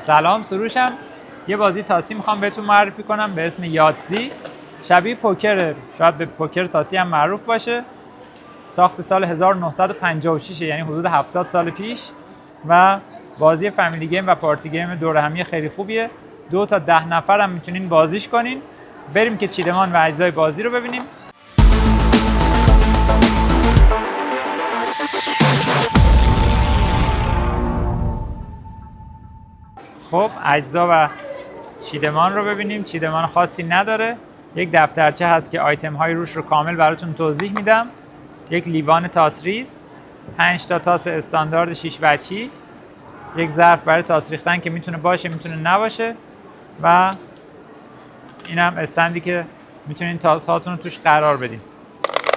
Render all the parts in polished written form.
سلام، سروشم. یه بازی تاسی میخوام بهتون معرفی کنم به اسم یاتزی. شبیه پوکر، شاید به پوکر تاسی هم معروف باشه. ساخت سال 1956، یعنی حدود 70 سال پیش، و بازی فامیلی گیم و پارتی گیم دور همی خیلی خوبیه. 2 تا 10 نفر هم میتونین بازیش کنین. بریم که چیدمان و اجزای بازی رو ببینیم. خب اجزا و چیدمان رو ببینیم. چیدمان خاصی نداره. یک دفترچه هست که آیتم های روش رو کامل براتون توضیح میدم. یک لیوان تاسریز، 5 تا تاس استاندارد 6 وجهی، یک ظرف برای تاس ریختن که میتونه باشه میتونه نباشه، و این هم استندی که میتونین تاس هاتون رو توش قرار بدین.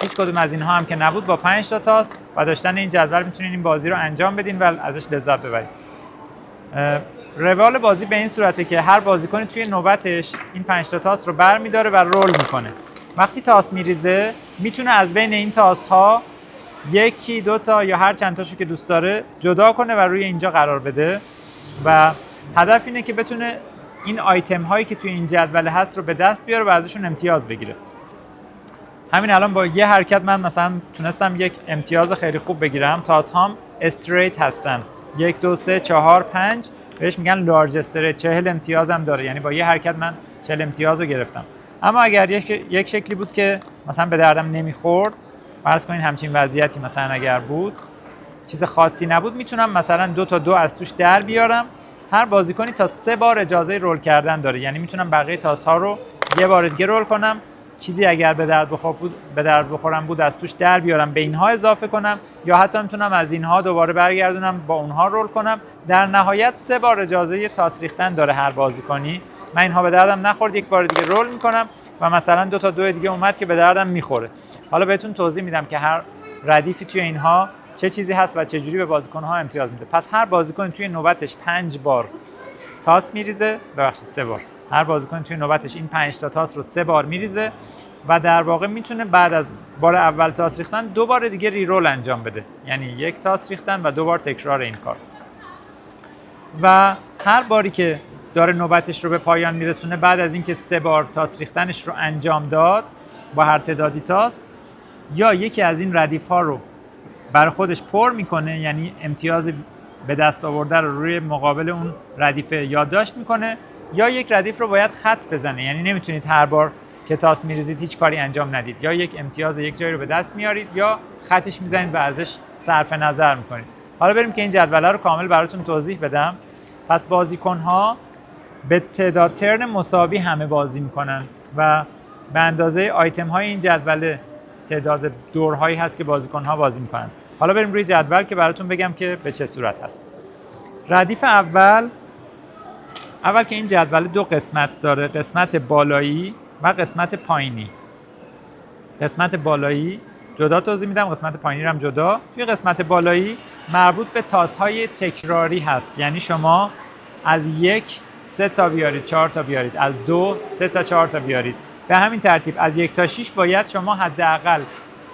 هیچ کدوم از اینها هم که نبود، با 5 تا تاس و داشتن این جدول میتونین این بازی رو انجام بدین و ازش لذت ببرید. روال بازی به این صورته که هر بازیکنی توی نوبتش این 5 تا تاس رو برمی‌داره و رول میکنه. وقتی تاس میریزه میتونه از بین این تاس ها یکی، 2 تا یا هر چند تاشو که دوست داره جدا کنه و روی اینجا قرار بده، و هدف اینه که بتونه این آیتم هایی که توی این جدول هست رو به دست بیاره و ازشون امتیاز بگیره. همین الان با یه حرکت من مثلا تونستم یک امتیاز خیلی خوب بگیرم. تاس هام استریت هستن، 1 2 3 4 5، بهش میگن لارج استریت. 40 امتیازم داره، یعنی با یه حرکت من 40 امتیاز رو گرفتم. اما اگر یک شکلی بود که مثلا به دردم نمیخورد، فرض کنین همچین وضعیتی مثلا اگر بود، چیز خاصی نبود، میتونم مثلا 2 تا 2 از توش در بیارم. هر بازیکنی تا 3 بار اجازه رول کردن داره، یعنی میتونم بقیه تاس ها رو یه بار دیگه رول کنم. چیزی اگر به درد بخورم بود از توش در بیارم، به اینها اضافه کنم، یا حتی میتونم از اینها دوباره برگردونم با اونها رول کنم. در نهایت 3 بار اجازه تاس ریختن داره هر بازیکنی. من اینها به دردم نخورد، یک بار دیگه رول میکنم و مثلا 2 تا 2 دیگه اومد که به دردم میخوره. حالا بهتون توضیح میدم که هر ردیفی توی اینها چه چیزی هست و چه جوری به بازیکن‌ها امتیاز میده. پس هر بازیکن توی نوبتش 5 بار تاس میریزه، ببخشید 3 بار. هر بازیکن توی نوبتش این 5 تا تاس رو 3 بار میریزه و در واقع میتونه بعد از بار اول تاس ریختن 2 بار دیگه ری رول انجام بده، یعنی 1 تاس ریختن و 2 بار تکرار این کار. و هر باری که داره نوبتش رو به پایان میرسونه، بعد از اینکه 3 بار تاس ریختنش رو انجام داد با هر تعدادی تاس، یا یکی از این ردیف ها رو برای خودش پر میکنه، یعنی امتیاز به دست آورده رو روی مقابل اون ردیف یادداشت میکنه، یا یک ردیف رو باید خط بزنه، یعنی نمیتونید هر بار که تاس میریزید هیچ کاری انجام ندید، یا یک امتیاز یک جایی رو به دست میارید یا خطش میزنید و ازش صرف نظر میکنید. حالا بریم که این جدول رو کامل براتون توضیح بدم. پس بازیکن ها به تعداد ترن مساوی همه بازی میکنن و به اندازه آیتم های این جدول تعداد دورهایی هست که بازیکن ها بازی میکنن. حالا بریم روی جدول که براتون بگم که به چه صورت هست. ردیف اول که این جدول 2 قسمت داره، قسمت بالایی و قسمت پایینی. قسمت بالایی جدا توضیح میدم، قسمت پایینی رو هم جدا. توی قسمت بالایی مربوط به تاس های تکراری هست، یعنی شما از 1 3 تا بیارید، 4 تا بیارید، از 2 3 تا 4 تا بیارید. به همین ترتیب از 1 تا 6 باید شما حداقل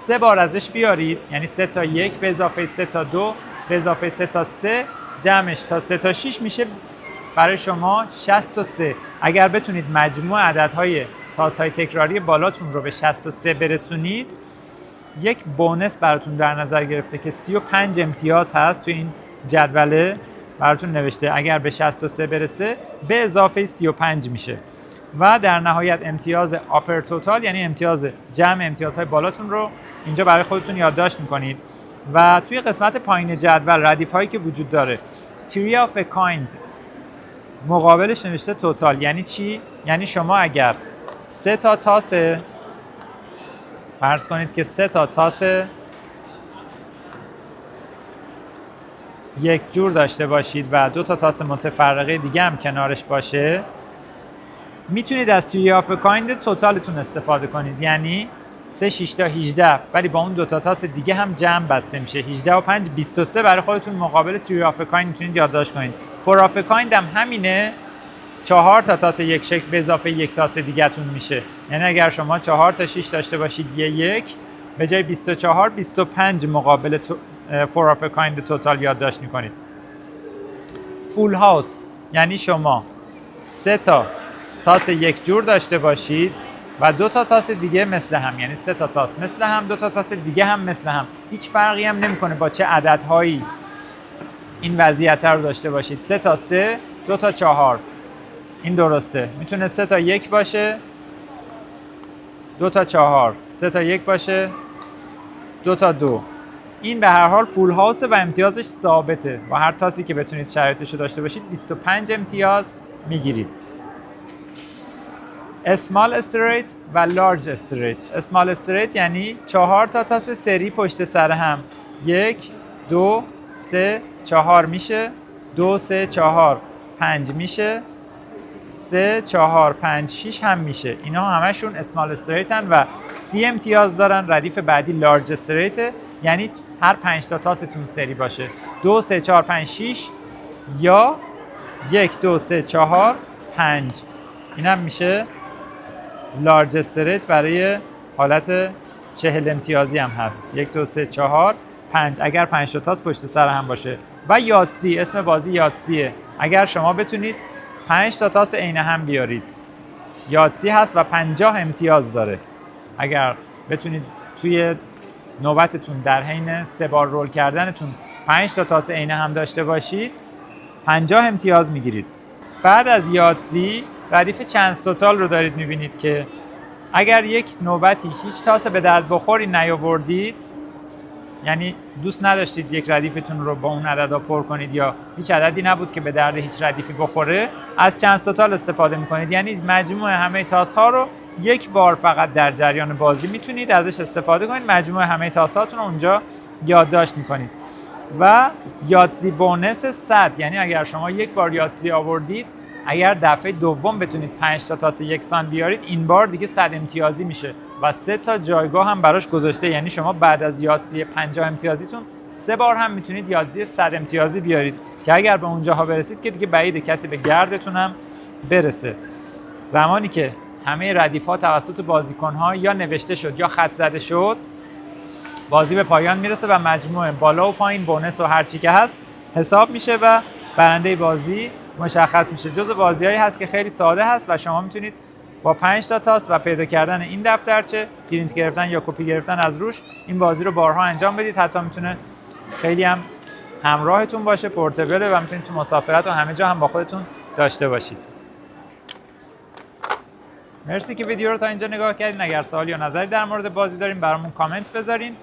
3 بار ازش بیارید، یعنی 3 تا 1 به اضافه 3 تا 2 به اضافه 3 تا 3، جمعش تا 3 تا 6 میشه برای شما 63. اگر بتونید مجموع عددهای تاس‌های تکراری بالاتون رو به 63 برسونید، یک بونس براتون در نظر گرفته که 35 امتیاز هست تو این جدوله براتون نوشته. اگر به 63 برسه به اضافه 35 میشه و در نهایت امتیاز آپر توتال، یعنی امتیاز جمع امتیازهای بالاتون رو اینجا برای خودتون یادداشت میکنید. و توی قسمت پایین جدول ردیف هایی که وجود داره، تری آف ا کایند مقابلش نوشته توتال. یعنی چی؟ یعنی شما اگر 3 تا تاس، فرض کنید که 3 تا تاس یک جور داشته باشید و 2 تا تاس متفرقه دیگه هم کنارش باشه، میتونید از تری آف کایند توتالتون استفاده کنید، یعنی 3 6 تا 18، ولی با اون 2 تا تاس دیگه هم جمع بسته میشه. 18 و 5 23 برای خودتون مقابل تری آف کایند میتونید یادداشت کنید. فور آف کایند هم همینه، 4 تا تاس یک شکل به اضافه 1 تاس دیگه تون میشه. یعنی اگر شما 4 تا 6 داشته باشید یک، به جای 24 25 مقابل فور آف کایند توتال یادداشت میکنید. فول هاوس یعنی شما 3 تا تاس یک جور داشته باشید و 2 تا تاس دیگه مثل هم، یعنی 3 تا تاس مثل هم، 2 تا تاس دیگه هم مثل هم. هیچ فرقی هم نمیکنه با چه عددهایی این وضعیت رو داشته باشید. 3 تا 3، 2 تا 4. این درسته. میتونه 3 تا 1 باشه، 2 تا 4، 3 تا 1 باشه، 2 تا 2. این به هر حال فول هاوس و امتیازش ثابته و هر تاسی که بتونید شرایطش رو داشته باشید 25 امتیاز میگیرید. اسمال استریت و لارج استریت. اسمال استریت یعنی 4 تا تاس سری پشت سر هم، 1 2 3 4 میشه، 2 3 4 5 میشه، 3 4 5 6 هم میشه. اینا همشون اسمال استریتن و 30 امتیاز دارن. ردیف بعدی لارج استریت، یعنی هر 5 تا تاستون سری باشه، 2 3 4 5 6 یا 1 2 3 4 5. اینم میشه لارج استریت. برای حالت 40 امتیازی هم هست، 1 2 3 4 5 اگر 5 تا تاس پشت سر هم باشه. و یاتزی، اسم بازی یاتزیه. اگر شما بتونید 5 تا تاس عین هم بیارید، یاتزی هست و 50 امتیاز داره. اگر بتونید توی نوبتتون در حین 3 بار رول کردنتون 5 تا تاس عین هم داشته باشید، 50 امتیاز میگیرید. بعد از یاتزی ردیف چانس توتال رو دارید میبینید که اگر یک نوبتی هیچ تاس به درد بخوری نیاوردید، یعنی دوست نداشتید یک ردیفتون رو با اون عددا پر کنید یا هیچ عددی نبود که به درد هیچ ردیفی بخوره، از چانس توتال استفاده میکنید. یعنی مجموع همه تاس ها رو یک بار فقط در جریان بازی میتونید ازش استفاده کنید. مجموع همه تاس هاتون رو اونجا یادداشت میکنید. و یاتزی بونس 100، یعنی اگر شما یک بار یاتزی آوردید، اگر دفعه دوم بتونید 5 تا تاس یکسان بیارید، این بار دیگه 100 امتیازی میشه و 3 تا جایگاه هم براش گذاشته. یعنی شما بعد از یاتزی 50 امتیازیتون 3 بار هم میتونید یاتزی 100 امتیازی بیارید که اگر به اونجاها برسید که دیگه بعیده کسی به گردتون هم برسه. زمانی که همه ردیف‌ها توسط بازیکن‌ها یا نوشته شد یا خط زده شد، بازی به پایان میرسه و مجموع بالا و پایین، بونس و هر چی که هست حساب میشه و برنده بازی مشخص میشه. جزء بازیایی هست که خیلی ساده هست و شما میتونید با 5 تا تاس و پیدا کردن این دفترچه، پرینت گرفتن یا کپی گرفتن از روش، این بازی رو بارها انجام بدید. حتی میتونه خیلی هم همراهتون باشه، پورتبله و میتونید تو مسافرت و همه جا هم با خودتون داشته باشید. مرسی که ویدیو رو تا اینجا نگاه کردین. اگر سوالی یا نظری در مورد بازی دارین برامون کامنت بذارین.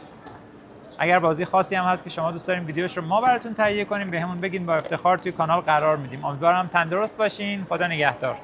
اگر بازی خاصی هم هست که شما دوست دارین ویدیوش رو ما براتون تهیه کنیم، بهمون بگین، با افتخار توی کانال قرار میدیم. امیدوارم تندرست باشین. خدا نگهدار.